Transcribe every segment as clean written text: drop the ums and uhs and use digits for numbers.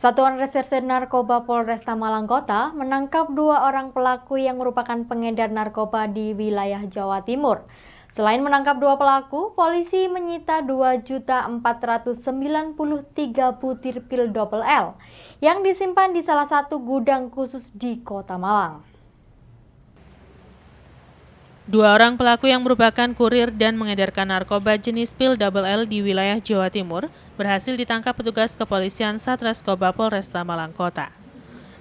Satuan Reserse Narkoba Polresta Malang Kota menangkap 2 orang pelaku yang merupakan pengedar narkoba di wilayah Jawa Timur. Selain menangkap 2 pelaku, polisi menyita 2.493 butir pil double L yang disimpan di salah satu gudang khusus di Kota Malang. 2 orang pelaku yang merupakan kurir dan mengedarkan narkoba jenis pil double L di wilayah Jawa Timur berhasil ditangkap petugas kepolisian Satreskoba Polresta Malang Kota.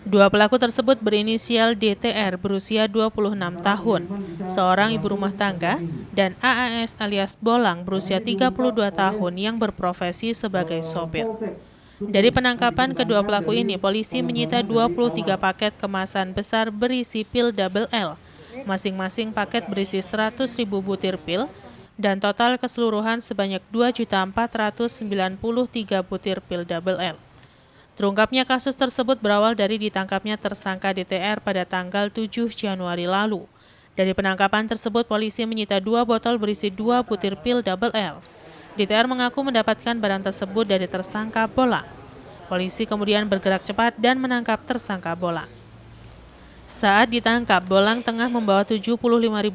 2 pelaku tersebut berinisial DTR berusia 26 tahun, seorang ibu rumah tangga, dan AAS alias Bolang berusia 32 tahun yang berprofesi sebagai sopir. Dari penangkapan kedua pelaku ini, polisi menyita 23 paket kemasan besar berisi pil double L. Masing-masing paket berisi 100.000 butir pil dan total keseluruhan sebanyak 2.493 butir pil double L. Terungkapnya kasus tersebut berawal dari ditangkapnya tersangka DTR pada tanggal 7 Januari lalu. Dari penangkapan tersebut, polisi menyita 2 botol berisi 2 butir pil double L. DTR mengaku mendapatkan barang tersebut dari tersangka Bolang. Polisi kemudian bergerak cepat dan menangkap tersangka Bolang. Saat ditangkap, Bolang tengah membawa 75.000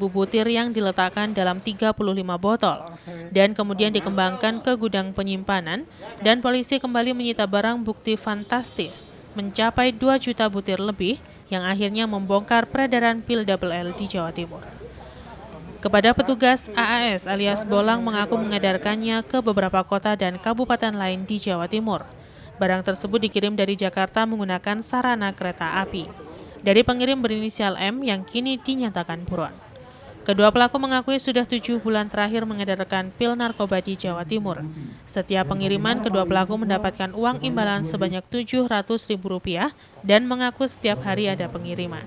butir yang diletakkan dalam 35 botol dan kemudian dikembangkan ke gudang penyimpanan, dan polisi kembali menyita barang bukti fantastis mencapai 2 juta butir lebih yang akhirnya membongkar peredaran pil double L di Jawa Timur. Kepada petugas, AAS alias Bolang mengaku mengedarkannya ke beberapa kota dan kabupaten lain di Jawa Timur. Barang tersebut dikirim dari Jakarta menggunakan sarana kereta api. Dari pengirim berinisial M yang kini dinyatakan buron. Kedua pelaku mengakui sudah 7 bulan terakhir mengedarkan pil narkoba di Jawa Timur. Setiap pengiriman, kedua pelaku mendapatkan uang imbalan sebanyak Rp700.000 dan mengaku setiap hari ada pengiriman.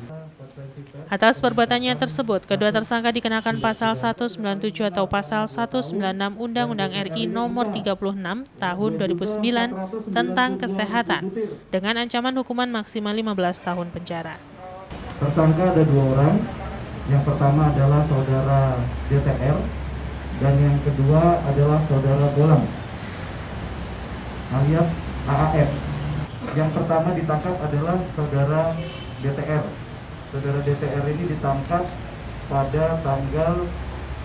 Atas perbuatannya tersebut, kedua tersangka dikenakan pasal 197 atau pasal 196 Undang-Undang RI Nomor 36 Tahun 2009 tentang kesehatan dengan ancaman hukuman maksimal 15 tahun penjara. Tersangka ada 2 orang. Yang pertama adalah saudara DTR dan yang kedua adalah saudara Bolang alias AAS. Yang pertama ditangkap adalah saudara DTR. Saudara DTR ini ditangkap pada tanggal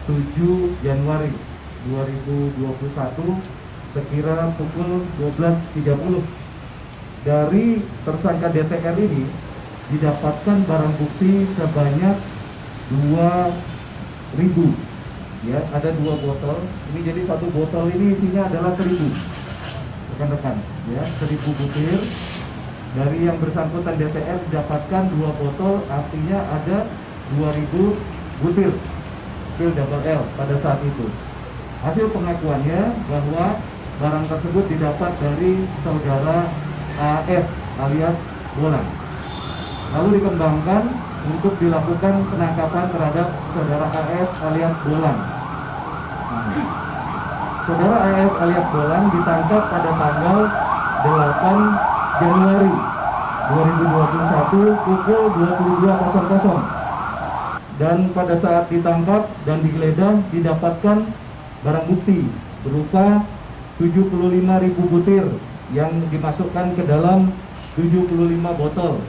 7 Januari 2021 sekira pukul 12.30. Dari tersangka DTR ini didapatkan barang bukti sebanyak 2.000. Ya, ada 2 botol. Ini jadi 1 botol ini isinya adalah 1.000. Rekan-rekan, ya, 1.000 butir. Dari yang bersangkutan DTR didapatkan 2 botol, artinya ada 2.000 butir pil double L pada saat itu. Hasil pengakuannya bahwa barang tersebut didapat dari saudara AS alias Bolang. Lalu dikembangkan untuk dilakukan penangkapan terhadap saudara AS alias Bolang. Saudara AS alias Bolang ditangkap pada tanggal 8 Januari 2021 pukul 22.00. Dan pada saat ditangkap dan digeledah didapatkan barang bukti berupa 75.000 butir yang dimasukkan ke dalam 75 botol.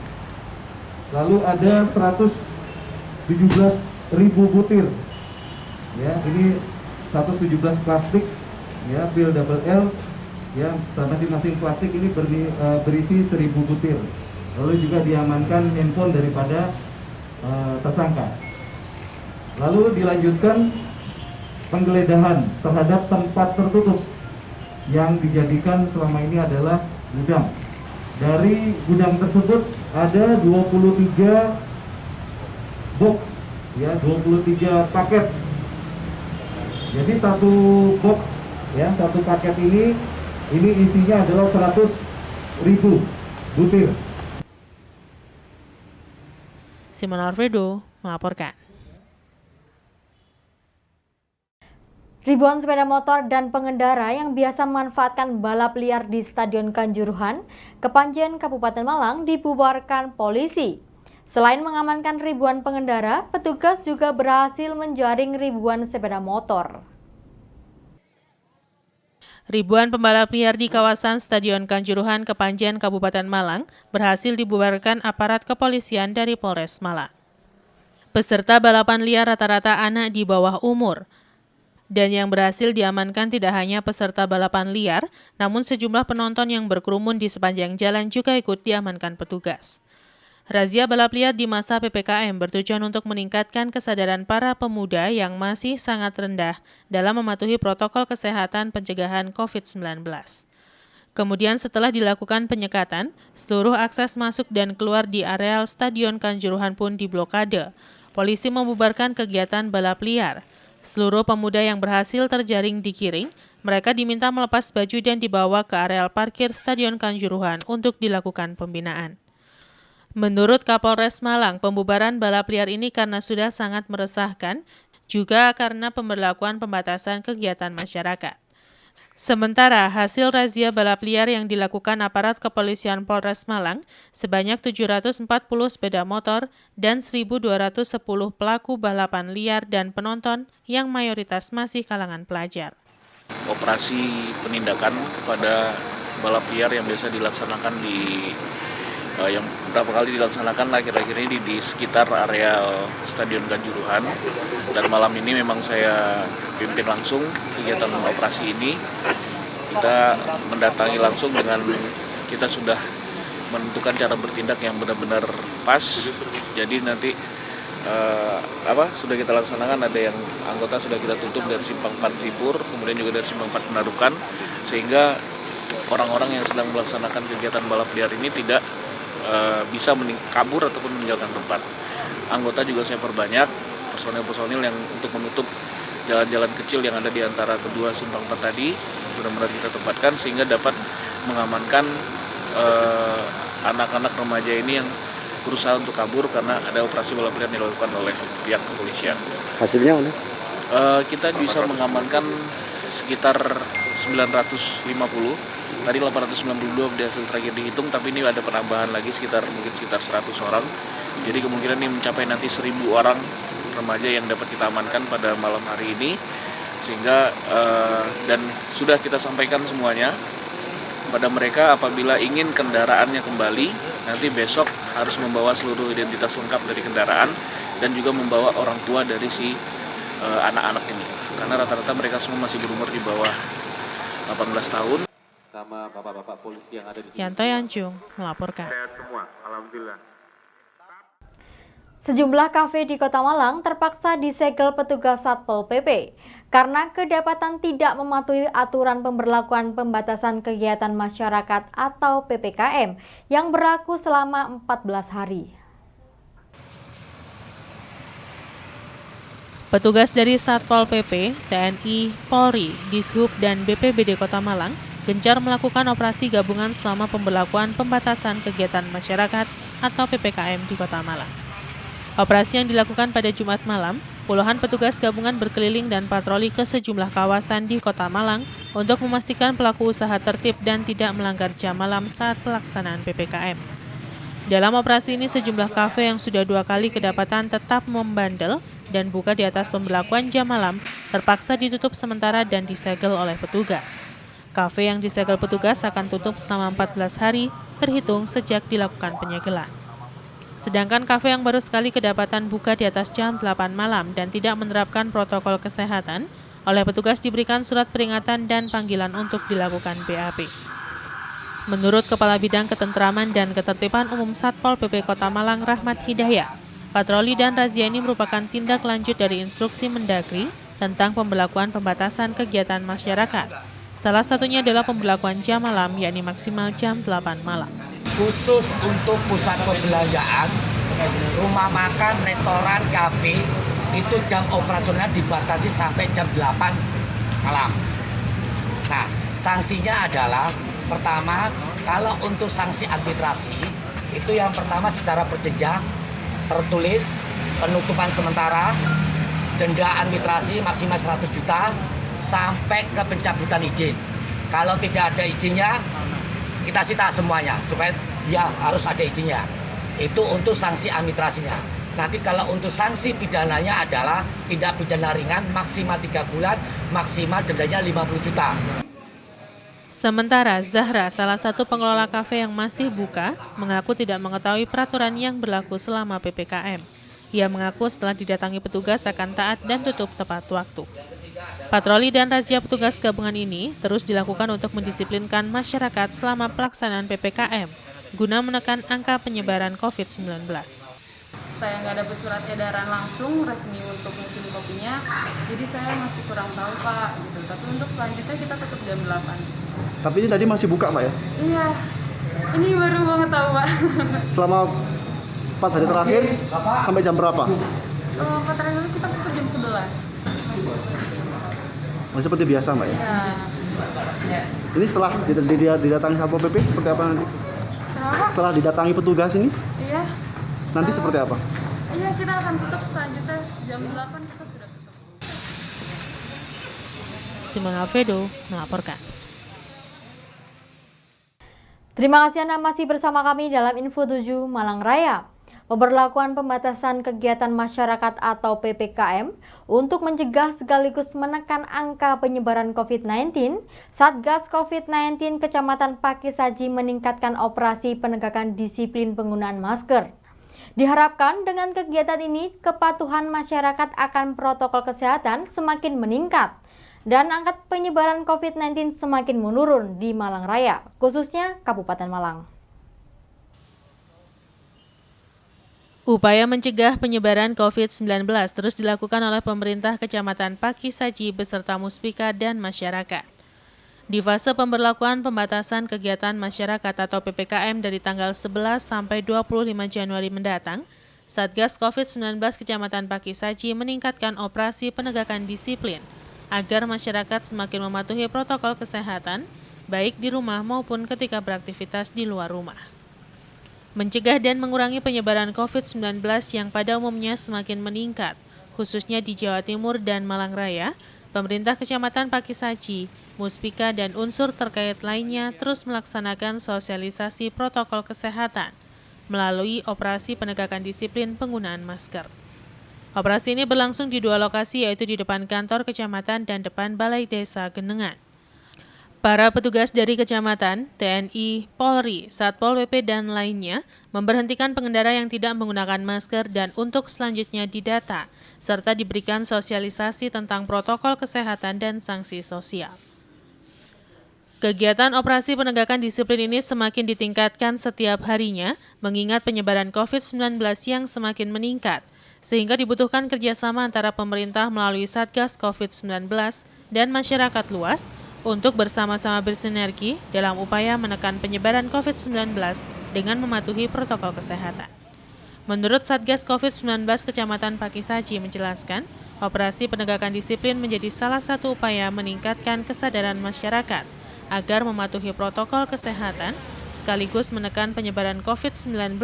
Lalu ada 117.000 butir. Ya, ini 117 plastik ya pil double L. Ya, masing-masing plastik ini berisi 1.000 butir. Lalu juga diamankan handphone daripada tersangka. Lalu dilanjutkan penggeledahan terhadap tempat tertutup yang dijadikan selama ini adalah gudang. Dari gudang tersebut ada 23 box, ya, 23 paket. Jadi 1 box, ya, 1 paket ini isinya adalah 100.000 butir. Simon Alfredo melaporkan. Ribuan sepeda motor dan pengendara yang biasa memanfaatkan balap liar di Stadion Kanjuruhan, Kepanjen, Kabupaten Malang dibubarkan polisi. Selain mengamankan ribuan pengendara, petugas juga berhasil menjaring ribuan sepeda motor. Ribuan pembalap liar di kawasan Stadion Kanjuruhan, Kepanjen, Kabupaten Malang berhasil dibubarkan aparat kepolisian dari Polres Malang. Peserta balapan liar rata-rata anak di bawah umur. Dan yang berhasil diamankan tidak hanya peserta balapan liar, namun sejumlah penonton yang berkerumun di sepanjang jalan juga ikut diamankan petugas. Razia balap liar di masa PPKM bertujuan untuk meningkatkan kesadaran para pemuda yang masih sangat rendah dalam mematuhi protokol kesehatan pencegahan COVID-19. Kemudian setelah dilakukan penyekatan, seluruh akses masuk dan keluar di areal Stadion Kanjuruhan pun diblokade. Polisi membubarkan kegiatan balap liar. Seluruh pemuda yang berhasil terjaring digiring, mereka diminta melepas baju dan dibawa ke areal parkir Stadion Kanjuruhan untuk dilakukan pembinaan. Menurut Kapolres Malang, pembubaran balap liar ini karena sudah sangat meresahkan, juga karena pemberlakuan pembatasan kegiatan masyarakat. Sementara hasil razia balap liar yang dilakukan aparat kepolisian Polres Malang, sebanyak 740 sepeda motor dan 1.210 pelaku balapan liar dan penonton yang mayoritas masih kalangan pelajar. Operasi penindakan kepada balap liar yang biasa dilaksanakan yang beberapa kali dilaksanakan akhir-akhir ini di sekitar areal Stadion Kanjuruhan, dan malam ini memang saya pimpin langsung kegiatan operasi ini. Kita mendatangi langsung dengan kita sudah menentukan cara bertindak yang benar-benar pas. Jadi nanti sudah kita laksanakan, ada yang anggota sudah kita tutup dari Simpang 4 Sipur, kemudian juga dari Simpang 4 Penadukan, sehingga orang-orang yang sedang melaksanakan kegiatan balap liar ini tidak bisa kabur ataupun meninggalkan tempat. Anggota juga saya perbanyak, personil-personil yang untuk menutup jalan-jalan kecil yang ada di antara kedua simpang 4 tadi, benar-benar kita tempatkan sehingga dapat mengamankan anak-anak remaja ini yang berusaha untuk kabur karena ada operasi balap liar yang dilakukan oleh pihak kepolisian. Hasilnya mana? Kita bisa mengamankan sekitar 950. Tadi 892 hasil terakhir dihitung, tapi ini ada penambahan lagi sekitar 100 orang. Jadi kemungkinan ini mencapai nanti 1.000 orang remaja yang dapat kita amankan pada malam hari ini. Sehingga dan sudah kita sampaikan semuanya pada mereka, apabila ingin kendaraannya kembali, nanti besok harus membawa seluruh identitas lengkap dari kendaraan dan juga membawa orang tua dari si anak-anak ini. Karena rata-rata mereka semua masih berumur di bawah 18 tahun. Sama bapak-bapak polisi yang ada di sini. Yanto Yancung melaporkan. Sehat semua, alhamdulillah. Sejumlah kafe di Kota Malang terpaksa disegel petugas Satpol PP karena kedapatan tidak mematuhi aturan pemberlakuan pembatasan kegiatan masyarakat atau PPKM yang berlaku selama 14 hari. Petugas dari Satpol PP, TNI, Polri, Dishub, dan BPBD Kota Malang gencar melakukan operasi gabungan selama pemberlakuan pembatasan kegiatan masyarakat atau PPKM di Kota Malang. Operasi yang dilakukan pada Jumat malam, puluhan petugas gabungan berkeliling dan patroli ke sejumlah kawasan di Kota Malang untuk memastikan pelaku usaha tertib dan tidak melanggar jam malam saat pelaksanaan PPKM. Dalam operasi ini, sejumlah kafe yang sudah 2 kali kedapatan tetap membandel dan buka di atas pemberlakuan jam malam terpaksa ditutup sementara dan disegel oleh petugas. Kafe yang disegel petugas akan tutup selama 14 hari terhitung sejak dilakukan penyegelan. Sedangkan kafe yang baru sekali kedapatan buka di atas jam 8 malam dan tidak menerapkan protokol kesehatan, oleh petugas diberikan surat peringatan dan panggilan untuk dilakukan BAP. Menurut Kepala Bidang Ketentraman dan Ketertiban Umum Satpol PP Kota Malang, Rahmat Hidayat, patroli dan razia ini merupakan tindak lanjut dari instruksi Mendagri tentang pemberlakuan pembatasan kegiatan masyarakat. Salah satunya adalah pemberlakuan jam malam, yakni maksimal jam 8 malam. Khusus untuk pusat perbelanjaan, rumah makan, restoran, kafe, itu jam operasional dibatasi sampai jam 8 malam. Nah, sanksinya adalah, pertama, kalau untuk sanksi administrasi, itu yang pertama secara berjenjang, tertulis, penutupan sementara, denda administrasi maksimal 100 juta, sampai ke pencabutan izin. Kalau tidak ada izinnya, kita sita semuanya supaya dia harus ada izinnya. Itu untuk sanksi administrasinya. Nanti kalau untuk sanksi pidananya adalah tindak pidana ringan maksimal 3 bulan, maksimal dendanya 50 juta. Sementara Zahra, salah satu pengelola kafe yang masih buka, mengaku tidak mengetahui peraturan yang berlaku selama PPKM. Ia mengaku setelah didatangi petugas akan taat dan tutup tepat waktu. Patroli dan razia petugas gabungan ini terus dilakukan untuk mendisiplinkan masyarakat selama pelaksanaan PPKM, guna menekan angka penyebaran COVID-19. Saya nggak dapat surat edaran langsung resmi untuk musim kopinya, jadi saya masih kurang tahu Pak. Gitu. Tapi untuk selanjutnya kita tetap jam 8. Tapi ini tadi masih buka Pak ya? Iya, ini baru banget tahu Pak. Selama 4 hari terakhir sampai jam berapa? Kalau terakhir kita tutup jam 11. Masih seperti biasa Mbak ya? Iya. Ini setelah didatangi Satpol PP seperti apa nanti? Kenapa? Setelah didatangi petugas ini, Iya. nanti seperti apa? Iya, kita akan tutup selanjutnya jam 8 kita sudah tutup. Simon Alfredo melaporkan. Terima kasih Anda masih bersama kami dalam Info 7 Malang Raya. Pemberlakuan pembatasan kegiatan masyarakat atau PPKM untuk mencegah sekaligus menekan angka penyebaran COVID-19, Satgas COVID-19 Kecamatan Pakisaji meningkatkan operasi penegakan disiplin penggunaan masker. Diharapkan dengan kegiatan ini, kepatuhan masyarakat akan protokol kesehatan semakin meningkat dan angka penyebaran COVID-19 semakin menurun di Malang Raya, khususnya Kabupaten Malang. Upaya mencegah penyebaran COVID-19 terus dilakukan oleh pemerintah Kecamatan Pakisaji beserta Muspika dan masyarakat. Di fase pemberlakuan pembatasan kegiatan masyarakat atau PPKM dari tanggal 11 sampai 25 Januari mendatang, Satgas COVID-19 Kecamatan Pakisaji meningkatkan operasi penegakan disiplin agar masyarakat semakin mematuhi protokol kesehatan, baik di rumah maupun ketika beraktivitas di luar rumah. Mencegah dan mengurangi penyebaran COVID-19 yang pada umumnya semakin meningkat, khususnya di Jawa Timur dan Malang Raya, pemerintah Kecamatan Pakisaji, Muspika, dan unsur terkait lainnya terus melaksanakan sosialisasi protokol kesehatan melalui operasi penegakan disiplin penggunaan masker. Operasi ini berlangsung di 2 lokasi, yaitu di depan kantor kecamatan dan depan Balai Desa Genengan. Para petugas dari kecamatan, TNI, Polri, Satpol PP, dan lainnya memberhentikan pengendara yang tidak menggunakan masker dan untuk selanjutnya didata, serta diberikan sosialisasi tentang protokol kesehatan dan sanksi sosial. Kegiatan operasi penegakan disiplin ini semakin ditingkatkan setiap harinya, mengingat penyebaran COVID-19 yang semakin meningkat, sehingga dibutuhkan kerjasama antara pemerintah melalui Satgas COVID-19 dan masyarakat luas untuk bersama-sama bersinergi dalam upaya menekan penyebaran COVID-19 dengan mematuhi protokol kesehatan. Menurut Satgas COVID-19 Kecamatan Pakisaji menjelaskan, operasi penegakan disiplin menjadi salah satu upaya meningkatkan kesadaran masyarakat agar mematuhi protokol kesehatan sekaligus menekan penyebaran COVID-19,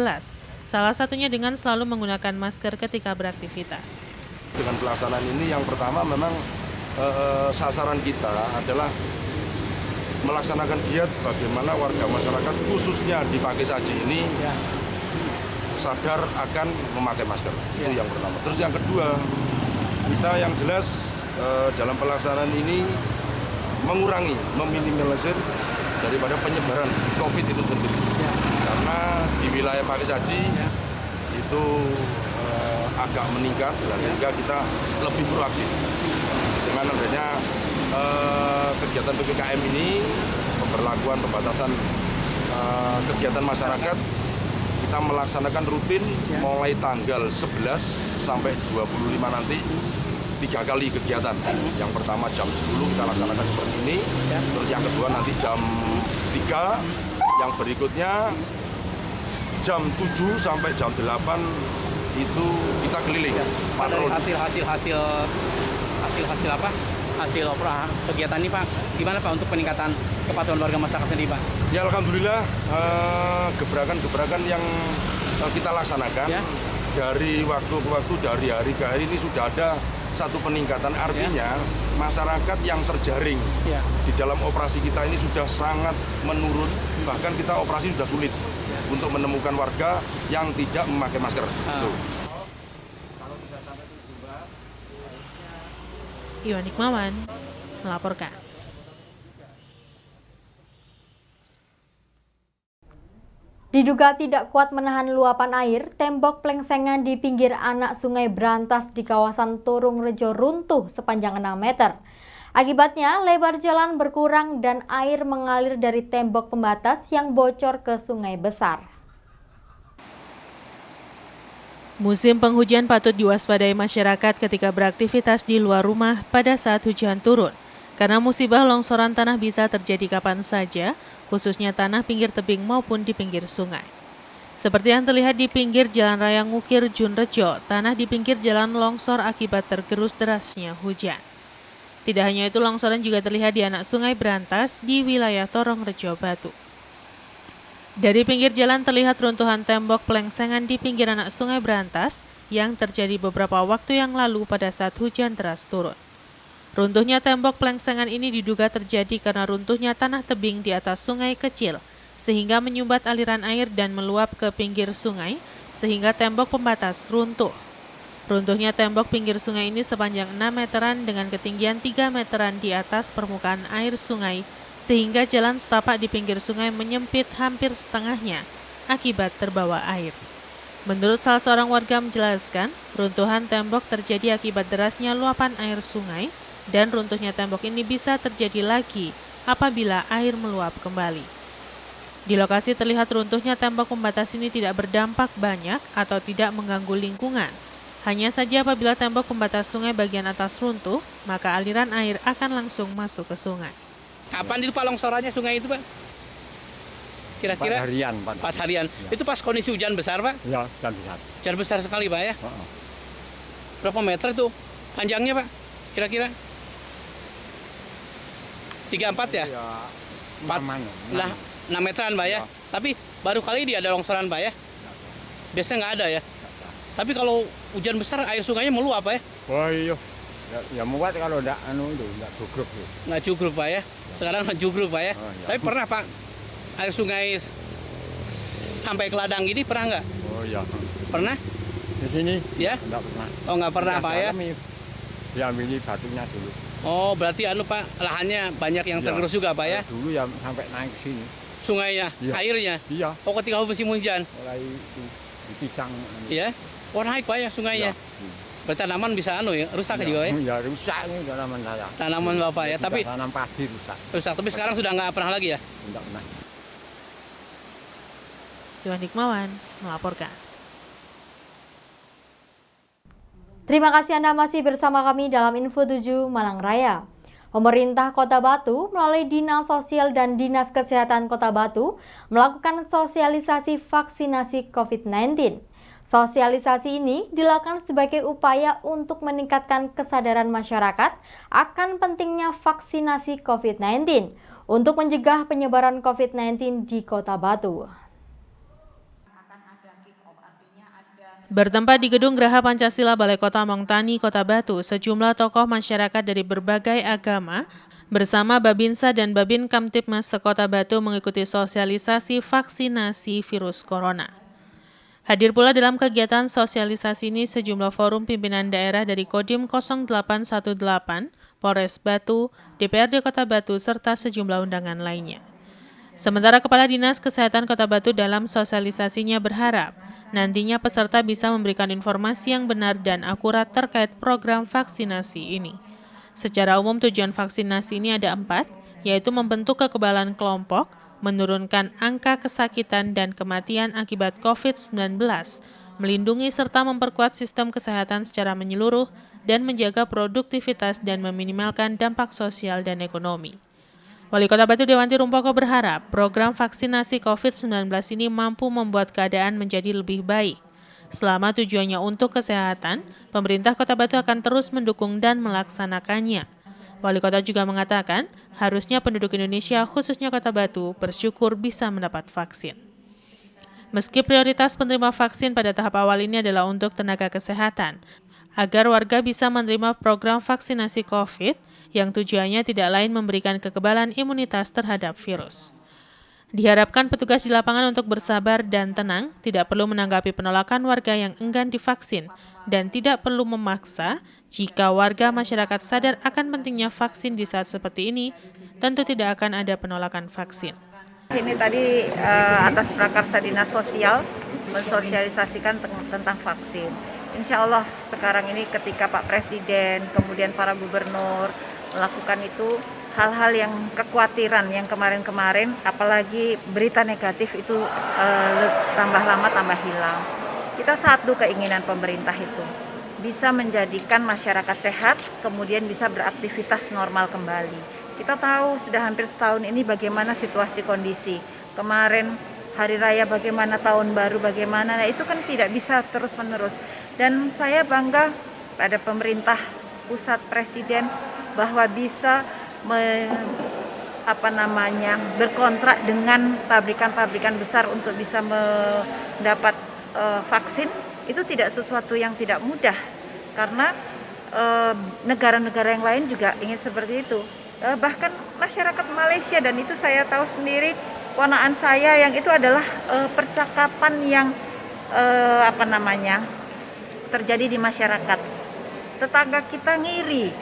salah satunya dengan selalu menggunakan masker ketika beraktivitas. Dengan pelaksanaan ini yang pertama memang sasaran kita adalah melaksanakan giat bagaimana warga masyarakat khususnya di Pakisaji ini sadar akan memakai masker. Itu yang pertama. Terus yang kedua, kita yang jelas dalam pelaksanaan ini mengurangi, meminimalisir daripada penyebaran COVID itu sendiri. Karena di wilayah Pakisaji itu agak meningkat, sehingga kita lebih proaktif. Dengan adanya kegiatan PPKM ini, pemberlakuan pembatasan kegiatan masyarakat, kita melaksanakan rutin mulai tanggal 11 sampai 25 nanti 3 kali kegiatan. Yang pertama jam 10 kita laksanakan seperti ini, terus yang kedua nanti jam 3, yang berikutnya jam 7 sampai jam 8 itu kita keliling patroli. Hasil apa? Hasil kegiatan ini Pak, gimana Pak untuk peningkatan kepatuhan warga masyarakat sendiri Pak? Ya alhamdulillah gebrakan-gebrakan yang kita laksanakan dari waktu ke waktu, dari hari ke hari ini sudah ada satu peningkatan. Artinya masyarakat yang terjaring di dalam operasi kita ini sudah sangat menurun, bahkan kita operasi sudah sulit untuk menemukan warga yang tidak memakai masker. Iwan Hikmawan melaporkan. Diduga tidak kuat menahan luapan air, tembok plengsengan di pinggir anak Sungai Brantas di kawasan Turung Rejo runtuh sepanjang 6 meter. Akibatnya, lebar jalan berkurang dan air mengalir dari tembok pembatas yang bocor ke sungai besar. Musim penghujan patut diwaspadai masyarakat ketika beraktivitas di luar rumah pada saat hujan turun. Karena musibah longsoran tanah bisa terjadi kapan saja, khususnya tanah pinggir tebing maupun di pinggir sungai. Seperti yang terlihat di pinggir Jalan Raya Ngukir Junrejo, tanah di pinggir jalan longsor akibat tergerus derasnya hujan. Tidak hanya itu, longsoran juga terlihat di anak Sungai Brantas di wilayah Torong Rejo Batu. Dari pinggir jalan terlihat runtuhan tembok plengsengan di pinggir anak Sungai Brantas yang terjadi beberapa waktu yang lalu pada saat hujan deras turun. Runtuhnya tembok plengsengan ini diduga terjadi karena runtuhnya tanah tebing di atas sungai kecil, sehingga menyumbat aliran air dan meluap ke pinggir sungai, sehingga tembok pembatas runtuh. Runtuhnya tembok pinggir sungai ini sepanjang 6 meteran dengan ketinggian 3 meteran di atas permukaan air sungai, sehingga jalan setapak di pinggir sungai menyempit hampir setengahnya akibat terbawa air. Menurut salah seorang warga menjelaskan, runtuhan tembok terjadi akibat derasnya luapan air sungai, dan runtuhnya tembok ini bisa terjadi lagi apabila air meluap kembali. Di lokasi terlihat runtuhnya tembok pembatas ini tidak berdampak banyak atau tidak mengganggu lingkungan. Hanya saja apabila tembok pembatas sungai bagian atas runtuh, maka aliran air akan langsung masuk ke sungai. Kapan itu Pak longsorannya sungai itu Pak? Kira-kira? 4 harian. 4 harian. Ya. Itu pas kondisi hujan besar Pak? Ya, hujan besar. Hujan besar sekali Pak ya? Berapa meter itu panjangnya Pak? Kira-kira? 3-4 ya? Ya, 6 meteran Pak ya? Tapi baru kali ini ada longsoran Pak ya? Biasanya nggak ada ya? Tapi kalau hujan besar air sungainya meluap Pak ya? Oh iya. Ya muat kalau enggak jugruk. Nggak jugruk Pak ya? Sekarang nggak jugruk Pak ya? Oh, iya. Tapi pernah Pak air sungai sampai ke ladang gini pernah nggak? Oh iya. Pernah? Di sini? Ya? Enggak pernah. Oh nggak pernah Pak ya? Diambil batunya dulu. Oh berarti Pak lahannya banyak yang tergerus juga Pak ya? Dulu ya sampai naik ke sini. Sungainya, Iya. Airnya? Iya. Oh ketika musim hujan? Mulai itu dipisang. Iya? Oh naik Pak ya sungainya? Ya. Berarti tanaman bisa rusak juga ya? Ya rusak ini tanaman saya. Tanaman Bapak ya, tapi tanam padi rusak. tapi sekarang sudah nggak pernah lagi ya? Enggak pernah. Iwan Hikmawan melaporkan. Terima kasih Anda masih bersama kami dalam Info 7 Malang Raya. Pemerintah Kota Batu melalui Dinas Sosial dan Dinas Kesehatan Kota Batu melakukan sosialisasi vaksinasi COVID-19. Sosialisasi ini dilakukan sebagai upaya untuk meningkatkan kesadaran masyarakat akan pentingnya vaksinasi COVID-19 untuk mencegah penyebaran COVID-19 di Kota Batu. Bertempat di Gedung Geraha Pancasila Balai Kota Mongtani, Kota Batu, sejumlah tokoh masyarakat dari berbagai agama bersama Babinsa dan Babin Kamtibmas Sekota Batu mengikuti sosialisasi vaksinasi virus corona. Hadir pula dalam kegiatan sosialisasi ini sejumlah forum pimpinan daerah dari Kodim 0818, Polres Batu, DPRD Kota Batu, serta sejumlah undangan lainnya. Sementara Kepala Dinas Kesehatan Kota Batu dalam sosialisasinya berharap nantinya peserta bisa memberikan informasi yang benar dan akurat terkait program vaksinasi ini. Secara umum tujuan vaksinasi ini ada 4, yaitu membentuk kekebalan kelompok, menurunkan angka kesakitan dan kematian akibat COVID-19, melindungi serta memperkuat sistem kesehatan secara menyeluruh, dan menjaga produktivitas dan meminimalkan dampak sosial dan ekonomi. Wali Kota Batu Dewanti Rumpoko berharap program vaksinasi COVID-19 ini mampu membuat keadaan menjadi lebih baik. Selama tujuannya untuk kesehatan, pemerintah Kota Batu akan terus mendukung dan melaksanakannya. Wali Kota juga mengatakan, harusnya penduduk Indonesia, khususnya Kota Batu, bersyukur bisa mendapat vaksin. Meski prioritas penerima vaksin pada tahap awal ini adalah untuk tenaga kesehatan, agar warga bisa menerima program vaksinasi COVID yang tujuannya tidak lain memberikan kekebalan imunitas terhadap virus. Diharapkan petugas di lapangan untuk bersabar dan tenang, tidak perlu menanggapi penolakan warga yang enggan divaksin, dan tidak perlu memaksa. Jika warga masyarakat sadar akan pentingnya vaksin di saat seperti ini, tentu tidak akan ada penolakan vaksin. Ini tadi atas prakarsa Dinas Sosial mensosialisasikan tentang vaksin. Insya Allah sekarang ini ketika Pak Presiden, kemudian para gubernur melakukan itu, hal-hal yang kekhawatiran yang kemarin-kemarin, apalagi berita negatif itu tambah lama tambah hilang. Kita satu keinginan pemerintah itu bisa menjadikan masyarakat sehat, kemudian bisa beraktivitas normal kembali. Kita tahu sudah hampir setahun ini bagaimana situasi kondisi. Kemarin hari raya bagaimana, tahun baru bagaimana, nah itu kan tidak bisa terus-menerus. Dan saya bangga pada pemerintah pusat, Presiden, bahwa bisa berkontrak dengan pabrikan-pabrikan besar untuk bisa mendapat vaksin. Itu tidak sesuatu yang tidak mudah, karena negara-negara yang lain juga ingin seperti itu. Bahkan masyarakat Malaysia, dan itu saya tahu sendiri, ponakan saya yang itu adalah percakapan yang terjadi di masyarakat. Tetangga kita ngiri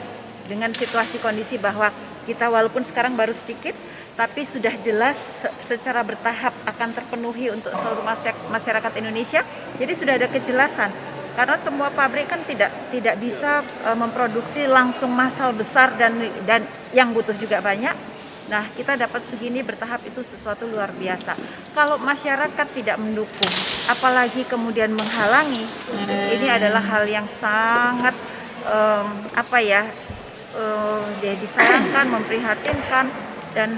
dengan situasi kondisi bahwa kita walaupun sekarang baru sedikit, tapi sudah jelas secara bertahap akan terpenuhi untuk seluruh masyarakat Indonesia. Jadi sudah ada kejelasan. Karena semua pabrik kan tidak bisa memproduksi langsung massal besar dan yang butuh juga banyak. Nah, kita dapat segini bertahap itu sesuatu luar biasa. Kalau masyarakat tidak mendukung, apalagi kemudian menghalangi, ini adalah hal yang sangat disayangkan, memprihatinkan, dan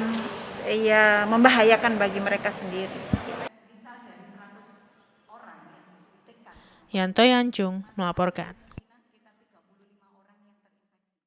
ya membahayakan bagi mereka sendiri. Yanto Yancung melaporkan.